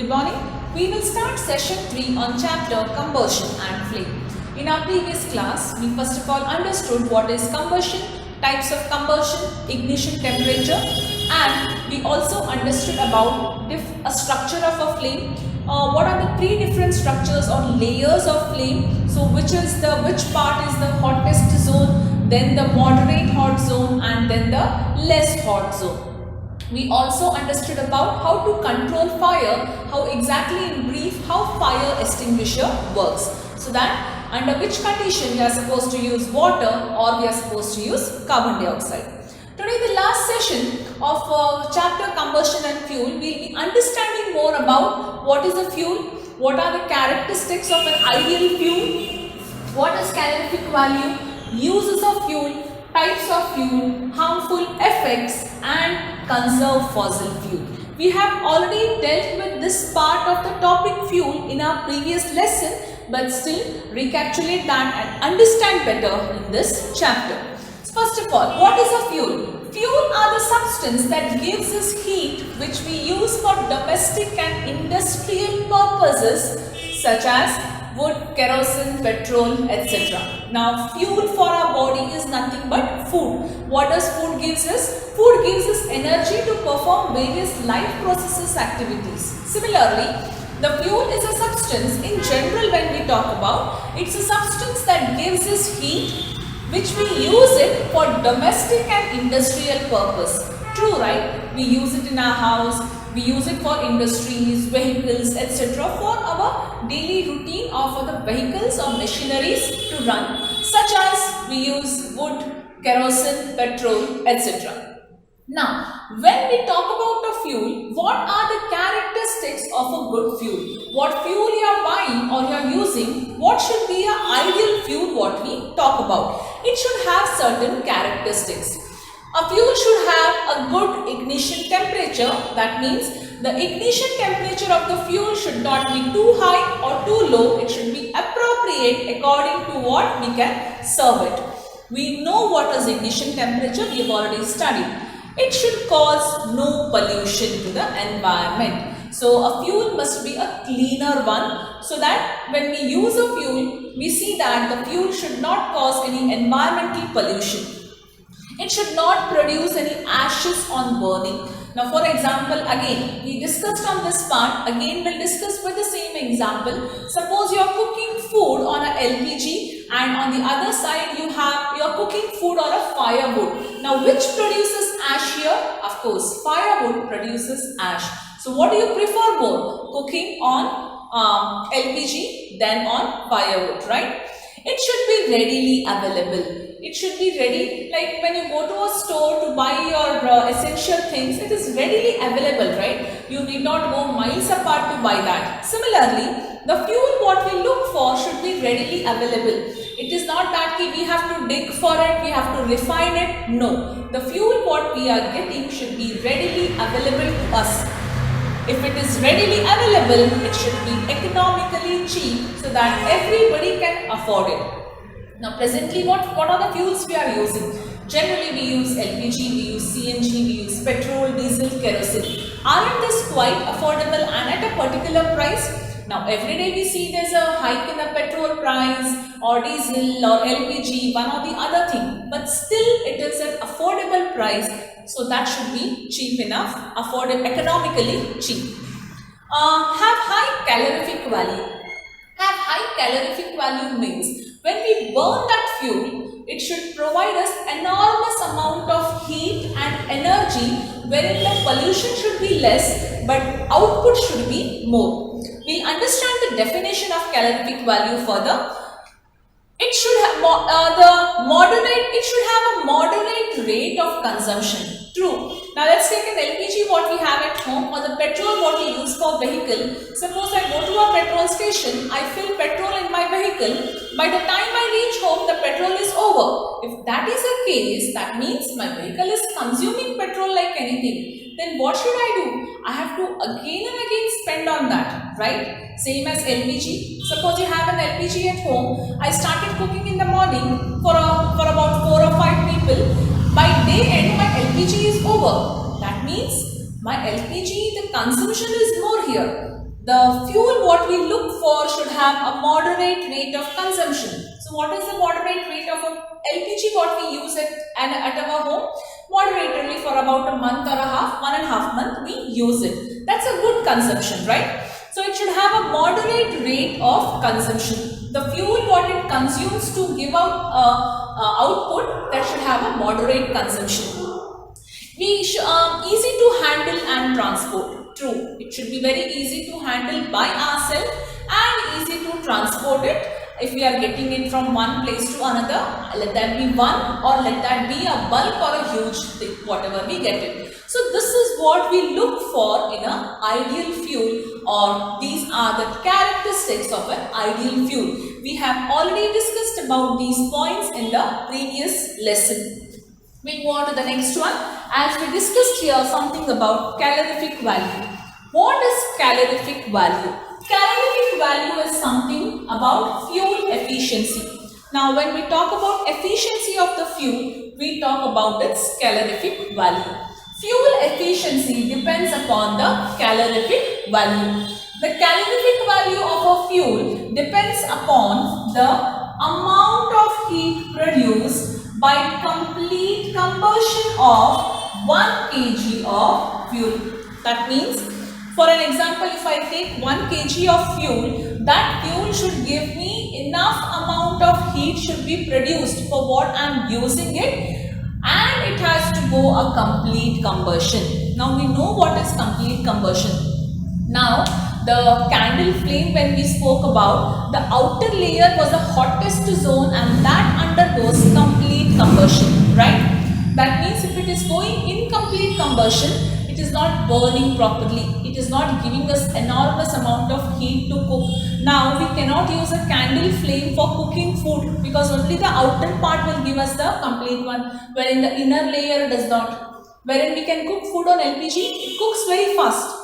Good morning. We will start session 3 on chapter combustion and flame. In our previous class, we first of all understood what is combustion, types of combustion, ignition temperature, and we also understood about a structure of a flame. What are the three different structures or layers of flame? So which part is the hottest zone, then the moderate hot zone, and then the less hot zone. We also understood about how to control fire, how exactly in brief how fire extinguisher works. So that under which condition we are supposed to use water or we are supposed to use carbon dioxide. Today the last session of chapter combustion and fuel, we will be understanding more about what is a fuel, what are the characteristics of an ideal fuel, what is calorific value, uses of fuel, types of fuel, harmful effects and conserve fossil fuel. We have already dealt with this part of the topic fuel in our previous lesson, but still recapitulate that and understand better in this chapter. First of all, what is a fuel? Fuel are the substance that gives us heat which we use for domestic and industrial purposes such as wood, kerosene, petrol, etc. Now, fuel for our body is nothing but food. What does food gives us? Food gives us energy to perform various life processes activities. Similarly, the fuel is a substance in general when we talk about, it's a substance that gives us heat which we use it for domestic and industrial purpose. True, right? We use it in our house, we use it for industries, vehicles, etc. for our daily routine or for the vehicles or machineries to run, such as we use wood, kerosene, petrol, etc. Now, when we talk about a fuel, what are the characteristics of a good fuel? What fuel you are buying or you are using, what should be an ideal fuel what we talk about? It should have certain characteristics. A fuel should have a good ignition temperature. That means the ignition temperature of the fuel should not be too high or too low. It should be appropriate according to what we can serve it. We know what is ignition temperature. We have already studied. It should cause no pollution to the environment. So a fuel must be a cleaner one, so that when we use a fuel, we see that the fuel should not cause any environmental pollution. It should not produce any ashes on burning. Now, for example, again, we discussed on this part, again we'll discuss with the same example. Suppose you are cooking food on a LPG and on the other side you are cooking food on a firewood. Now, which produces ash here? Of course, firewood produces ash. So, what do you prefer more? Cooking on LPG than on firewood, right? It should be readily available. It should be ready, like when you go to a store to buy your essential things, it is readily available, right? You need not go miles apart to buy that. Similarly, the fuel what we look for should be readily available. It is not that we have to dig for it, we have to refine it. No, the fuel what we are getting should be readily available to us. If it is readily available, it should be economically cheap so that everybody can afford it. Now presently what are the fuels we are using? Generally we use LPG, we use CNG, we use petrol, diesel, kerosene. Aren't this quite affordable and at a particular price? Now every day we see there's a hike in the petrol price or diesel or LPG, one or the other thing. But still it is an affordable price. So that should be cheap enough, affordable, economically cheap. Have high calorific value. Have high calorific value means when we burn that fuel, it should provide us enormous amount of heat and energy wherein the pollution should be less but output should be more. We'll understand the definition of calorific value further. It should have it should have a moderate rate of consumption. True. Now let's take an LPG what we have at home or the petrol what we use for vehicle. Suppose I go to a petrol station, I fill petrol in my vehicle. By the time I reach home, the petrol is over. If that is the case, that means my vehicle is consuming petrol like anything. Then what should I do? I have to again and again spend on that, right? Same as LPG. Suppose you have an LPG at home. I started cooking in the morning for about 4 or 5 people. By day end, my LPG is over. That means my LPG, the consumption is more here. the fuel what we look for should have a moderate rate of consumption. So what is the moderate rate of a LPG what we use at our home? Moderately for about a month or a half, 1.5 months we use it. That's a good consumption, right? So it should have a moderate rate of consumption. The fuel what it consumes to give out output, that should have a moderate consumption. Easy to handle and transport. True, it should be very easy to handle by ourselves and easy to transport it. If we are getting it from one place to another, let that be one or let that be a bulk or a huge thing, whatever we get it. So this is what we look for in an ideal fuel, or these are the characteristics of an ideal fuel. We have already discussed about these points in the previous lesson. We move on to the next one. As we discussed here something about calorific value. What is calorific value? Calorific value is something about fuel efficiency. Now when we talk about efficiency of the fuel, we talk about its calorific value. Fuel efficiency depends upon the calorific value. The calorific value of a fuel depends upon the amount of heat produced by complete combustion of 1 kg of fuel. That means, for an example, if I take 1 kg of fuel, that fuel should give me enough amount of heat should be produced for what I am using it, and it has to go a complete combustion. Now we know what is complete combustion. Now the candle flame, when we spoke about, the outer layer was the hottest zone and that undergoes complete combustion, right? That means if it is going incomplete combustion, it is not burning properly. It is not giving us enormous amount of heat to cook. Now we cannot use a candle flame for cooking food because only the outer part will give us the complete one, wherein the inner layer does not. Wherein we can cook food on LPG, it cooks very fast.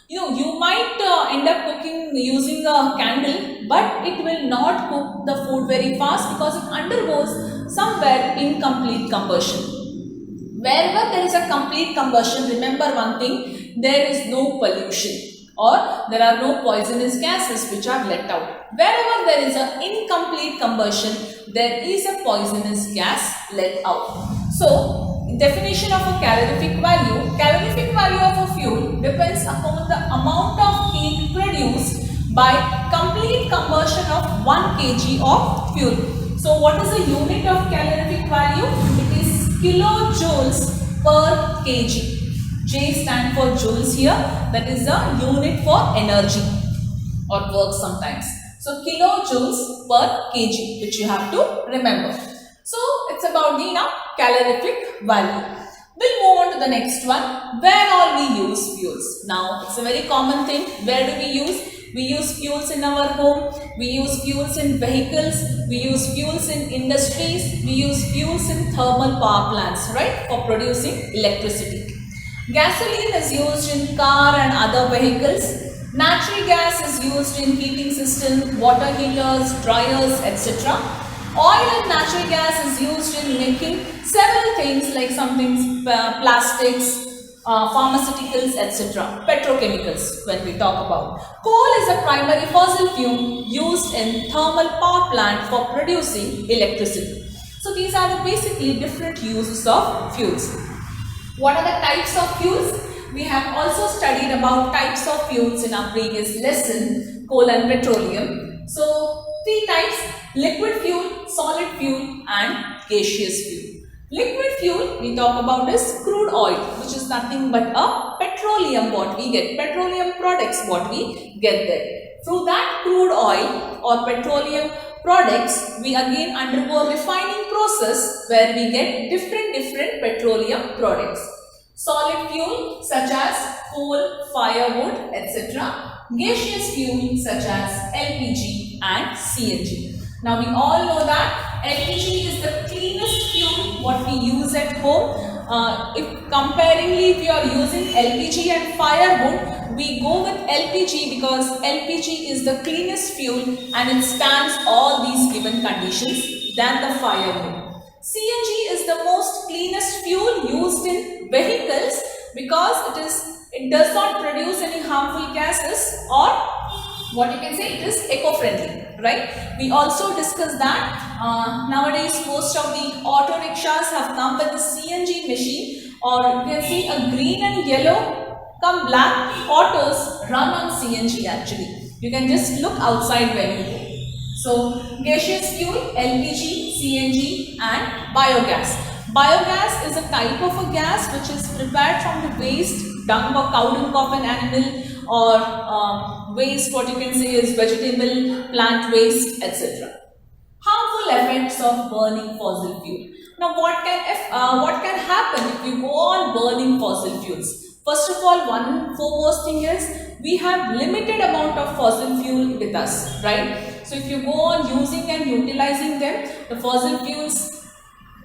You might end up cooking using a candle, but it will not cook the food very fast because it undergoes somewhere incomplete combustion. Wherever there is a complete combustion, remember one thing, there is no pollution or there are no poisonous gases which are let out. Wherever there is an incomplete combustion, there is a poisonous gas let out. So, definition of a calorific value. Calorific value of a fuel depends upon the amount of heat produced by complete combustion of 1 kg of fuel. So what is the unit of calorific value? It is kilojoules per kg. J stands for joules here. That is the unit for energy or work sometimes. So kilojoules per kg, which you have to remember. So it's about the calorific value. We'll move on to the next one. Where all we use fuels? Now it's a very common thing. Where do we use? We use fuels in our home. We use fuels in vehicles. We use fuels in industries. We use fuels in thermal power plants, right? For producing electricity. Gasoline is used in car and other vehicles. Natural gas is used in heating systems, water heaters, dryers, etc. Oil and natural gas is used in making several things like plastics, pharmaceuticals, etc. Petrochemicals when we talk about. Coal is a primary fossil fuel used in thermal power plant for producing electricity. So these are the basically different uses of fuels. What are the types of fuels? We have also studied about types of fuels in our previous lesson, coal and petroleum. So 3 types: liquid fuel, solid fuel and gaseous fuel. Liquid fuel we talk about is crude oil, which is nothing but a petroleum what we get, petroleum products what we get there. Through that crude oil or petroleum products, we again undergo refining process where we get different petroleum products. Solid fuel such as coal, firewood, etc. Gaseous fuel such as LPG and CNG. Now we all know that LPG is the cleanest fuel what we use at home. If you are using LPG and firewood, we go with LPG because LPG is the cleanest fuel and it stands all these given conditions than the firewood. CNG is the most cleanest fuel used in vehicles because it does not produce any harmful gases or what you can say, it is eco-friendly, right? We also discussed that nowadays most of the auto rickshaws have come with the CNG machine, or you can see a green and yellow come black autos run on CNG actually. You can just look outside when you go. So gaseous fuel, LPG, CNG and biogas. Biogas is a type of a gas which is prepared from the waste, dung or cow dung of an animal, or waste, what you can say is vegetable, plant waste, etc. Harmful effects of burning fossil fuel. Now what can happen if you go on burning fossil fuels? First of all, one foremost thing is we have limited amount of fossil fuel with us, right? So if you go on using and utilizing them, the fossil fuels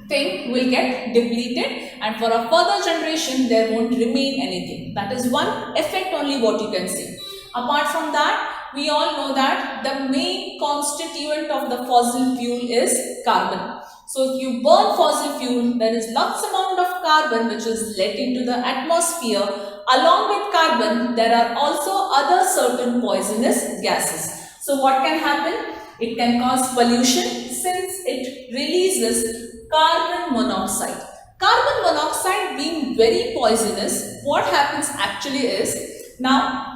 thing will get depleted, and for a further generation there won't remain anything. That is one effect only what you can see. Apart from that, we all know that the main constituent of the fossil fuel is carbon. So if you burn fossil fuel, there is lots amount of carbon which is let into the atmosphere. Along with carbon, there are also other certain poisonous gases. So what can happen? It can cause pollution since it releases carbon monoxide. Carbon monoxide being very poisonous, what happens actually is, now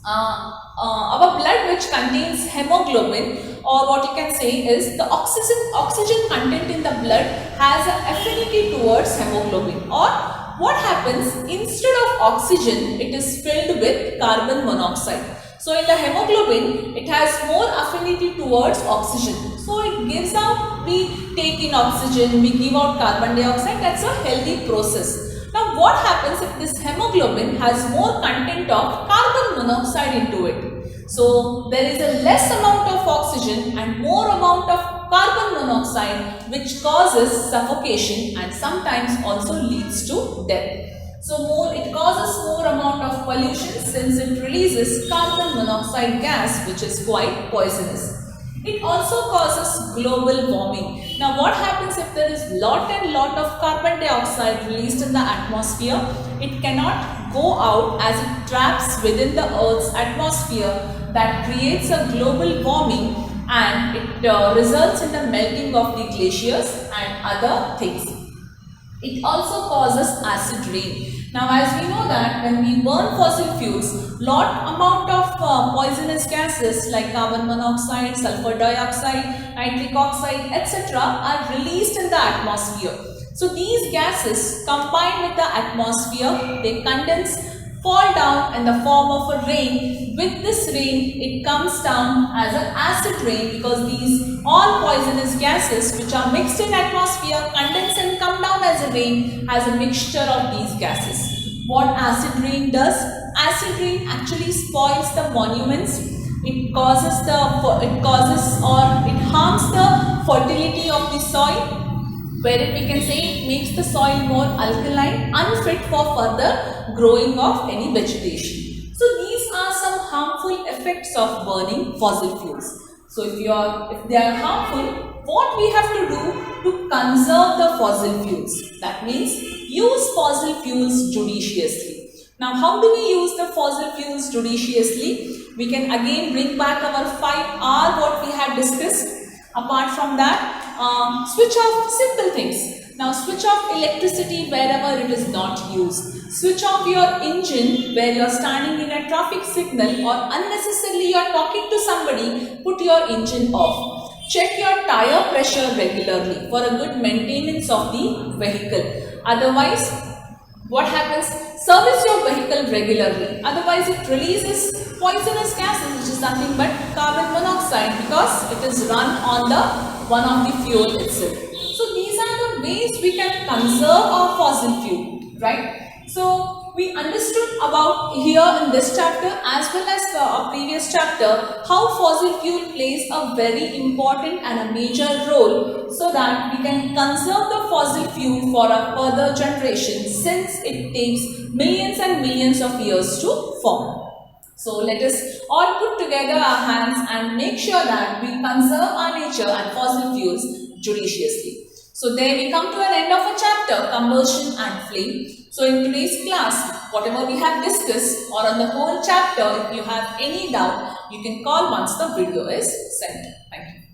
our blood which contains hemoglobin, or what you can say is the oxygen content in the blood has an affinity towards hemoglobin, or what happens, instead of oxygen it is filled with carbon monoxide. So in the hemoglobin it has more affinity towards oxygen, so it gives out, we take in oxygen, we give out carbon dioxide. That's a healthy process. Now what happens if this hemoglobin has more content of carbon monoxide into it? So there is a less amount of oxygen and more amount of carbon monoxide, which causes suffocation and sometimes also leads to death. So it causes more amount of pollution since it releases carbon monoxide gas, which is quite poisonous. It also causes global warming. Now what happens if there is lot of carbon dioxide released in the atmosphere? It cannot go out as it traps within the Earth's atmosphere. That creates a global warming, and it results in the melting of the glaciers and other things. It also causes acid rain. Now as we know that when we burn fossil fuels, lot amount of poisonous gases like carbon monoxide, sulfur dioxide, nitric oxide, etc. are released in the atmosphere. So these gases combined with the atmosphere, they condense, fall down in the form of a rain. With this rain, it comes down as an acid rain, because these all poisonous gases which are mixed in atmosphere condense and come down as a rain, as a mixture of these gases. What acid rain does? Acid rain actually spoils the monuments. It causes it harms the fertility of the soil, wherein we can say it makes the soil more alkaline, unfit for further growing of any vegetation. So these are some harmful effects of burning fossil fuels. So if they are harmful, what we have to do to conserve the fossil fuels? That means use fossil fuels judiciously. Now how do we use the fossil fuels judiciously? We can again bring back our 5R what we had discussed. Apart from that, switch off simple things. Now switch off electricity wherever it is not used. Switch off your engine where you are standing in a traffic signal, or unnecessarily you are talking to somebody, put your engine off. Check your tire pressure regularly for a good maintenance of the vehicle. Otherwise, what happens? Service your vehicle regularly. Otherwise, it releases poisonous gases, which is nothing but carbon monoxide, because it is run on the one of the fuel itself. So these are the ways we can conserve our fossil fuel, right? So we understood about here in this chapter as well as a previous chapter how fossil fuel plays a very important and a major role, so that we can conserve the fossil fuel for our further generations, since it takes millions and millions of years to form. So let us all put together our hands and make sure that we conserve our nature and fossil fuels judiciously. So there we come to an end of a chapter, combustion and flame. So in today's class, whatever we have discussed or on the whole chapter, if you have any doubt, you can call once the video is sent. Thank you.